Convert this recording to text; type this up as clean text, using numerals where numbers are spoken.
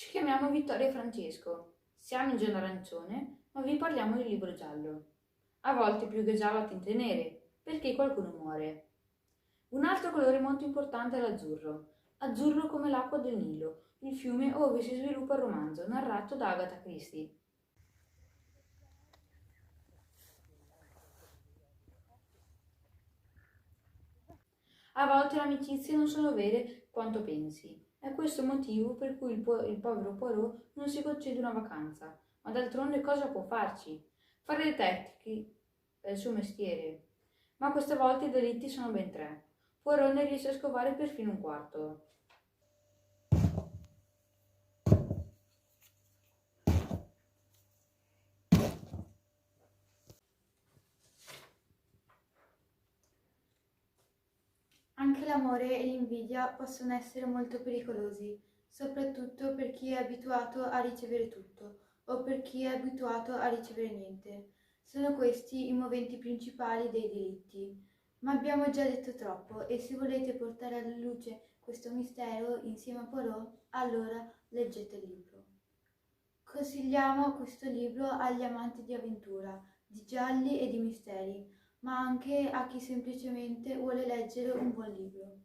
Ci chiamiamo Vittorio e Francesco. Siamo in giorno arancione, ma vi parliamo del libro giallo. A volte più che giallo a tinte nere, perché qualcuno muore. Un altro colore molto importante è l'azzurro. Azzurro come l'acqua del Nilo, il fiume ove si sviluppa il romanzo, narrato da Agatha Christie. A volte le amicizie non sono vere quanto pensi. È questo il motivo per cui il povero Poirot non si concede una vacanza. Ma d'altronde cosa può farci? Fare detective è il suo mestiere. Ma queste volte i delitti sono ben tre. Poirot ne riesce a scovare perfino un quarto. Anche l'amore e l'invidia possono essere molto pericolosi, soprattutto per chi è abituato a ricevere tutto o per chi è abituato a ricevere niente. Sono questi i moventi principali dei delitti. Ma abbiamo già detto troppo e se volete portare alla luce questo mistero insieme a Poirot, allora leggete il libro. Consigliamo questo libro agli amanti di avventura, di gialli e di misteri, ma anche a chi semplicemente vuole leggere un buon libro.